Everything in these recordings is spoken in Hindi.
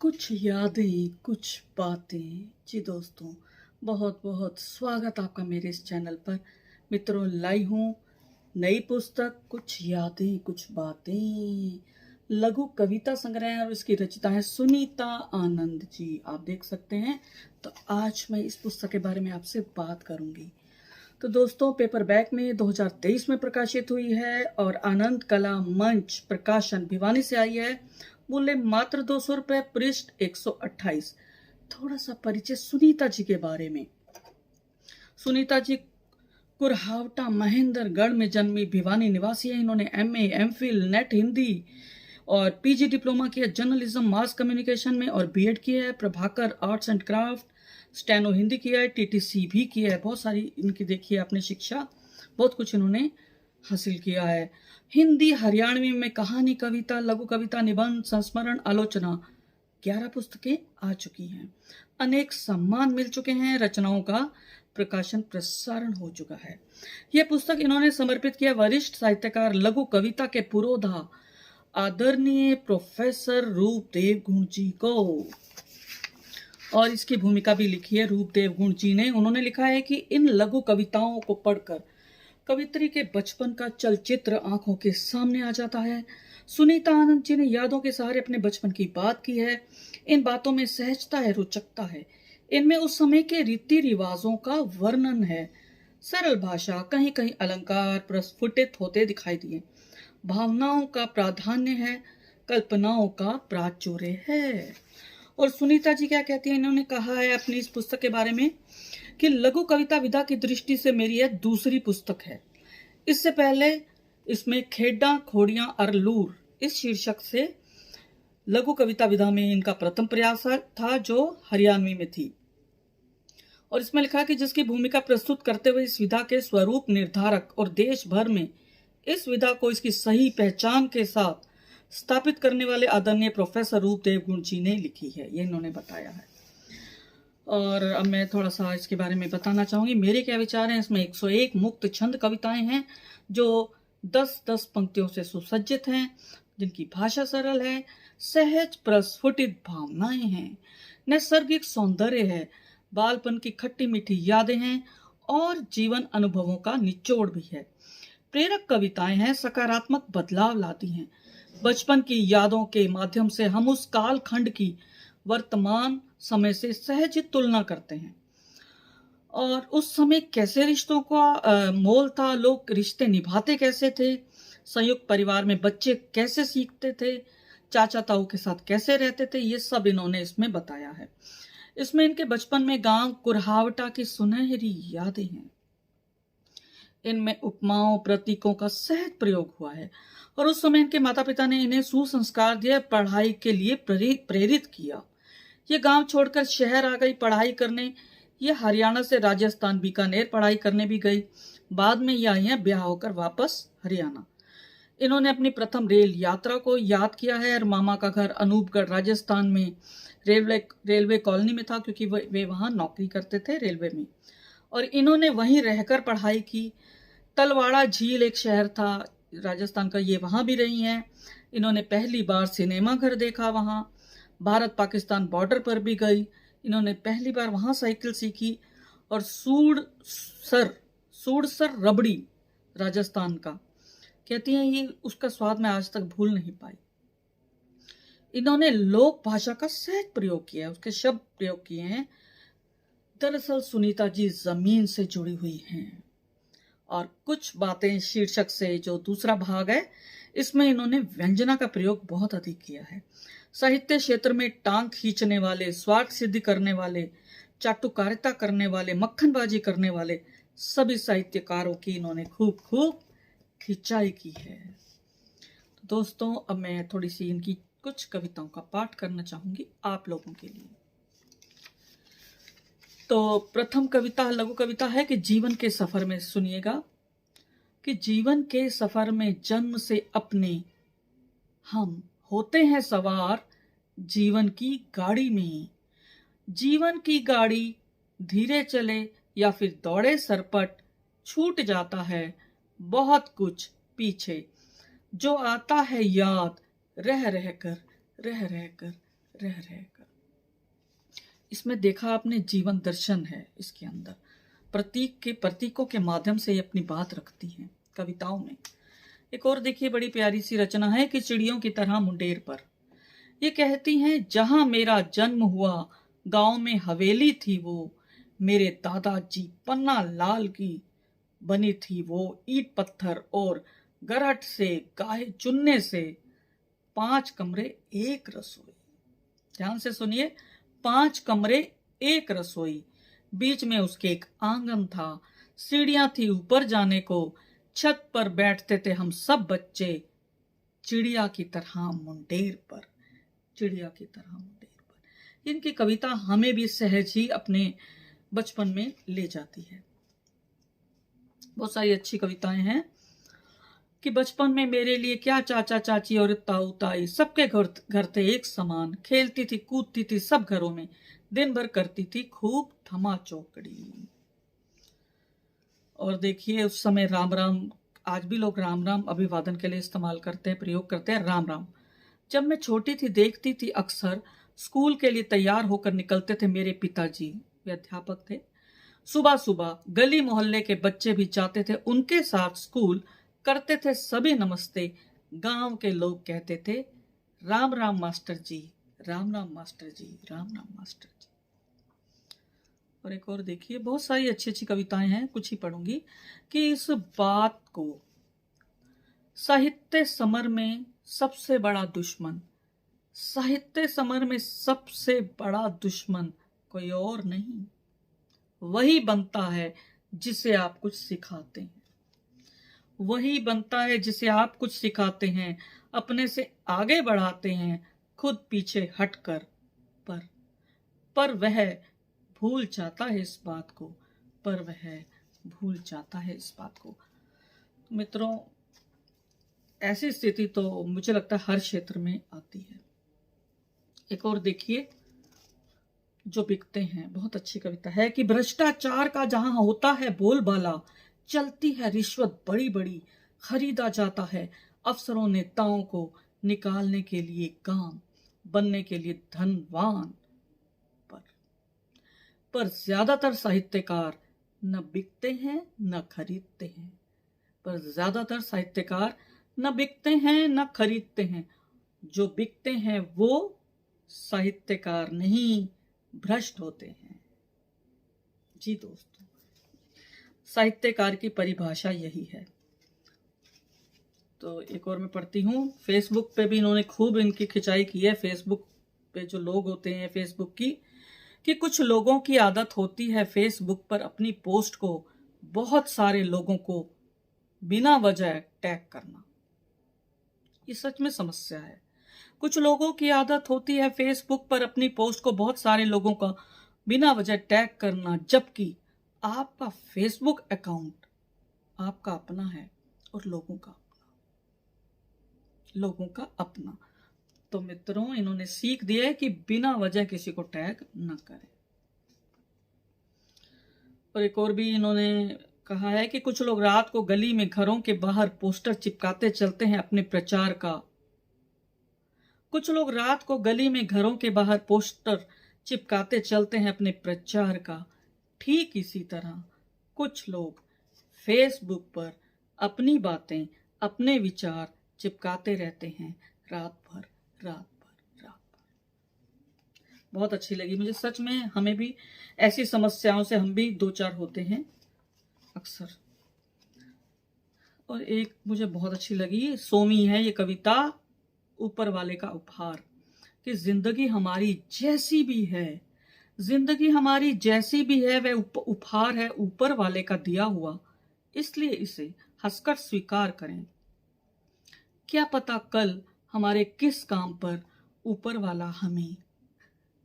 कुछ यादें, कुछ बातें। जी दोस्तों, बहुत बहुत स्वागत आपका मेरे इस चैनल पर। मित्रों, लाई हूँ नई पुस्तक कुछ यादें कुछ बातें, लघु कविता संग्रह, और इसकी रचयिता है सुनीता आनंद जी। आप देख सकते हैं। तो आज मैं इस पुस्तक के बारे में आपसे बात करूंगी। तो दोस्तों, पेपर बैक में 2023 में प्रकाशित हुई है और आनंद कला मंच प्रकाशन भिवानी से आई है। मूल्य मात्र 200 रुपए, पृष्ठ 128। थोड़ा सा परिचय सुनीता जी के बारे में। सुनीता जी कुरहावटा महेंद्रगढ़ में जन्मी भिवानी निवासी है। इन्होंने MA MPhil नेट हिंदी और PG डिप्लोमा किया जर्नलिज्म मास कम्युनिकेशन में, और B.Ed किया है। Prabhakar arts and craft, steno Hindi किया है, TTC भी किया है। बहुत सारी इनकी देखिए आपने शिक्षा, बहुत कुछ इन्होंने हासिल किया है। हिंदी हरियाणवी में कहानी, कविता, लघु कविता, निबंध, संस्मरण, आलोचना 11 पुस्तकें आ चुकी हैं। अनेक सम्मान मिल चुके हैं। रचनाओं का प्रकाशन प्रसारण हो चुका है। यह पुस्तक इन्होंने समर्पित किया वरिष्ठ साहित्यकार लघु कविता के पुरोधा आदरणीय प्रोफेसर रूपदेव गुण जी को। और इसकी भूमिका भी लिखी है रूपदेव गुण जी ने। उन्होंने लिखा है कि इन लघु कविताओं को पढ़कर कवित्री के बचपन का चलचित्र आंखों के सामने आ जाता है। सुनीता आनंद जी ने यादों के सहारे अपने बचपन की बात की है। इन बातों में सहजता है, रोचकता है। इनमें उस समय के रीति रिवाजों का वर्णन है। सरल भाषा, कहीं कहीं अलंकार प्रस्फुटित होते दिखाई दिए। भावनाओं का प्राधान्य है, कल्पनाओं का प्राचुर्य है। और सुनीता जी क्या कहती है, इन्होंने कहा है अपनी इस पुस्तक के बारे में कि लघु कविता विधा की दृष्टि से मेरी यह दूसरी पुस्तक है। इससे पहले इसमें खेड़ा खोड़ियां अरलूर इस शीर्षक से लघु कविता विधा में इनका प्रथम प्रयास था, जो हरियाणवी में थी। और इसमें लिखा कि जिसकी भूमिका प्रस्तुत करते हुए इस विधा के स्वरूप निर्धारक और देश भर में इस विधा को इसकी सही पहचान के साथ स्थापित करने वाले आदरणीय प्रोफेसर रूपदेव गुण जी ने लिखी है, ये इन्होंने बताया है। और अब मैं थोड़ा सा इसके बारे में बताना चाहूंगी। मेरे क्या विचार हैं। इसमें 101 मुक्त छंद कविताएं हैं जो 10-10 पंक्तियों से सुसज्जित हैं, जिनकी भाषा सरल है, सहज प्रस्फुटित भावनाएं हैं, नैसर्गिक सौंदर्य है, बालपन की खट्टी मीठी यादें हैं और जीवन अनुभवों का निचोड़ भी है। प्रेरक कविताएं हैं, सकारात्मक बदलाव लाती हैं। बचपन की यादों के माध्यम से हम उस काल खंड की वर्तमान समय से सहज तुलना करते हैं, और उस समय कैसे रिश्तों का मोल था, लोग रिश्ते निभाते कैसे थे, संयुक्त परिवार में बच्चे कैसे सीखते थे, चाचा ताऊ के साथ कैसे रहते थे, ये सब इन्होंने इसमें बताया है। इसमें इनके बचपन में गांव कुरहावटा की सुनहरी यादें हैं। इनमें उपमाओं प्रतीकों का सहज प्रयोग हुआ है, और उस समय इनके माता पिता ने इन्हें सुसंस्कार दिए, पढ़ाई के लिए प्रेरित किया। ये गांव छोड़कर शहर आ गई पढ़ाई करने। ये हरियाणा से राजस्थान बीकानेर पढ़ाई करने भी गई। बाद में ये आई हैं ब्याह होकर वापस हरियाणा। इन्होंने अपनी प्रथम रेल यात्रा को याद किया है, और मामा का घर अनूपगढ़ राजस्थान में रेलवे कॉलोनी में था, क्योंकि वे वहां नौकरी करते थे रेलवे में, और इन्होंने वहीं रहकर पढ़ाई की। तलवाड़ा झील एक शहर था राजस्थान का, ये वहां भी रही हैं। इन्होंने पहली बार सिनेमा घर देखा वहां। भारत पाकिस्तान बॉर्डर पर भी गई। इन्होंने पहली बार वहां साइकिल सीखी। और सूड़सर रबड़ी राजस्थान का, कहती हैं ये उसका स्वाद मैं आज तक भूल नहीं पाई। इन्होंने लोक भाषा का सहज प्रयोग किया है, उसके शब्द प्रयोग किए हैं। दरअसल सुनीता जी जमीन से जुड़ी हुई हैं। और कुछ बातें शीर्षक से जो दूसरा भाग है, इसमें इन्होंने व्यंजना का प्रयोग बहुत अधिक किया है। साहित्य क्षेत्र में टांग खींचने वाले, स्वार्थ सिद्धि करने वाले, चाटुकारिता करने वाले, मक्खनबाजी करने वाले सभी साहित्यकारों की इन्होंने खूब खूब खिंचाई की है। तो दोस्तों, अब मैं थोड़ी सी इनकी कुछ कविताओं का पाठ करना चाहूंगी आप लोगों के लिए। तो प्रथम कविता लघु कविता है कि जीवन के सफर में, सुनिएगा कि जीवन के सफर में जन्म से अपने हम होते हैं सवार जीवन की गाड़ी में। जीवन की गाड़ी धीरे चले या फिर दौड़े सरपट, छूट जाता है बहुत कुछ पीछे। जो आता है याद रह रह कर, रह रह कर, रह रहकर। इसमें देखा आपने जीवन दर्शन है इसके अंदर, प्रतीकों के माध्यम से ये अपनी बात रखती हैं कविताओं में। एक और देखिए बड़ी प्यारी सी रचना है कि चिड़ियों की तरह मुंडेर पर। ये कहती हैं जहां मेरा जन्म हुआ गांव में हवेली थी वो, मेरे दादाजी पन्ना लाल की बनी थी वो, ईंट पत्थर और गरहट से गाय चुनने से, 5 कमरे 1 रसोई। ध्यान से सुनिए, 5 कमरे 1 रसोई, बीच में उसके एक आंगन था, सीढ़ियां थी ऊपर जाने को, छत पर बैठते थे हम सब बच्चे, चिड़िया की तरह मुंडेर पर, चिड़िया की तरह मुंडेर पर। इनकी कविता हमें भी सहज ही अपने बचपन में ले जाती है। बहुत सारी अच्छी कविताएं हैं कि बचपन में मेरे लिए क्या चाचा चाची और ताऊ ताई, सबके घर थे एक समान, खेलती थी कूदती थी सब घरों में, दिन भर करती थी खूब थमा चौकड़ी। और देखिए उस समय राम राम, आज भी लोग राम राम अभिवादन के लिए इस्तेमाल करते हैं, प्रयोग करते हैं राम राम। जब मैं छोटी थी देखती थी अक्सर, स्कूल के लिए तैयार होकर निकलते थे मेरे पिताजी, वे अध्यापक थे। सुबह सुबह गली मोहल्ले के बच्चे भी जाते थे उनके साथ स्कूल, करते थे सभी नमस्ते, गांव के लोग कहते थे राम राम मास्टर जी, राम राम मास्टर जी, राम राम मास्टर जी। और एक और देखिए बहुत सारी अच्छी अच्छी कविताएं हैं, कुछ ही पढ़ूंगी कि इस बात को, साहित्य समर में सबसे बड़ा दुश्मन, साहित्य समर में सबसे बड़ा दुश्मन कोई और नहीं, वही बनता है जिसे आप कुछ सिखाते हैं, वही बनता है जिसे आप कुछ सिखाते हैं, अपने से आगे बढ़ाते हैं खुद पीछे हटकर, पर वह भूल जाता है इस बात को, पर वह भूल जाता है इस बात को। मित्रों ऐसी स्थिति तो मुझे लगता है हर क्षेत्र में आती है। एक और देखिए जो बिकते हैं, बहुत अच्छी कविता है कि भ्रष्टाचार का जहां होता है बोलबाला, चलती है रिश्वत बड़ी बड़ी, खरीदा जाता है अफसरों नेताओं को, निकालने के लिए काम, बनने के लिए धनवान, पर ज्यादातर साहित्यकार न बिकते हैं न खरीदते हैं, पर ज्यादातर साहित्यकार न बिकते हैं न खरीदते हैं, जो बिकते हैं वो साहित्यकार नहीं भ्रष्ट होते हैं। जी दोस्तों, साहित्यकार की परिभाषा यही है। तो एक और मैं पढ़ती हूँ, फेसबुक पे भी इन्होंने खूब इनकी खिंचाई की है, फेसबुक पे जो लोग होते हैं फेसबुक की, कि कुछ लोगों की आदत होती है फेसबुक पर अपनी पोस्ट को बहुत सारे लोगों को बिना वजह टैग करना। ये सच में समस्या है। कुछ लोगों की आदत होती है फेसबुक पर अपनी पोस्ट को बहुत सारे लोगों का बिना वजह टैग करना, जबकि आपका फेसबुक अकाउंट आपका अपना है और लोगों का अपना। तो मित्रों इन्होंने सीख दिया है कि बिना वजह किसी को टैग न करें। और एक और भी इन्होंने कहा है कि कुछ लोग रात को गली में घरों के बाहर पोस्टर चिपकाते चलते हैं अपने प्रचार का, कुछ लोग रात को गली में घरों के बाहर पोस्टर चिपकाते चलते हैं अपने प्रचार का। ठीक इसी तरह कुछ लोग फेसबुक पर अपनी बातें, अपने विचार चिपकाते रहते हैं रात भर। बहुत अच्छी लगी मुझे सच में। हमें भी ऐसी समस्याओं से हम भी दो चार होते हैं अक्सर। और एक मुझे बहुत अच्छी लगी, सोमी है ये कविता, ऊपर वाले का उपहार, कि जिंदगी हमारी जैसी भी है, जिंदगी हमारी जैसी भी है वह उपहार है ऊपर वाले का दिया हुआ, इसलिए इसे हंसकर स्वीकार करें। क्या पता कल हमारे किस काम पर ऊपर वाला हमें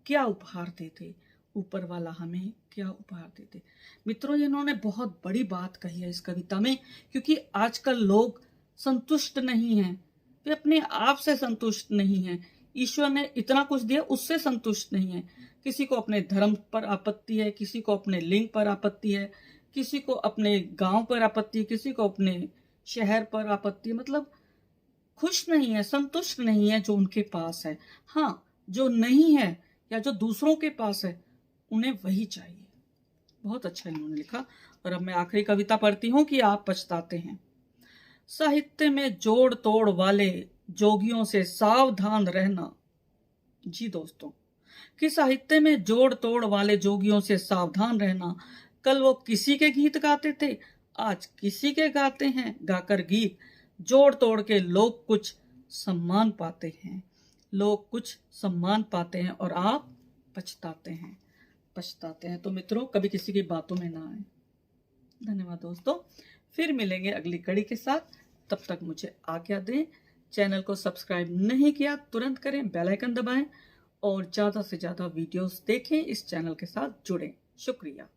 क्या उपहार देते, ऊपर वाला हमें क्या उपहार देते। मित्रों इन्होंने बहुत बड़ी बात कही है इस कविता में, क्योंकि आजकल लोग संतुष्ट नहीं हैं, वे अपने आप से संतुष्ट नहीं हैं। ईश्वर ने इतना कुछ दिया उससे संतुष्ट नहीं है। किसी को अपने धर्म पर आपत्ति है, किसी को अपने लिंग पर आपत्ति है, किसी को अपने गांव पर आपत्ति है, किसी को अपने शहर पर आपत्ति है। मतलब खुश नहीं है, संतुष्ट नहीं है जो उनके पास है। हाँ, जो नहीं है या जो दूसरों के पास है उन्हें वही चाहिए। बहुत अच्छा इन्होंने लिखा। और अब मैं आखिरी कविता पढ़ती हूँ कि आप पछताते हैं। साहित्य में जोड़ तोड़ वाले जोगियों से सावधान रहना। जी दोस्तों, कि साहित्य में जोड़ तोड़ वाले जोगियों से सावधान रहना। कल वो किसी के गीत गाते थे, आज किसी के गाते हैं। गाकर गीत जोड़ तोड़ के लोग कुछ सम्मान पाते हैं, लोग कुछ सम्मान पाते हैं और आप पछताते हैं, पछताते हैं। तो मित्रों, कभी किसी की बातों में ना आए। धन्यवाद दोस्तों, फिर मिलेंगे अगली कड़ी के साथ। तब तक मुझे आज्ञा दें। चैनल को सब्सक्राइब नहीं किया तुरंत करें, बेल आइकन दबाएं और ज़्यादा से ज़्यादा वीडियोस देखें, इस चैनल के साथ जुड़ें। शुक्रिया।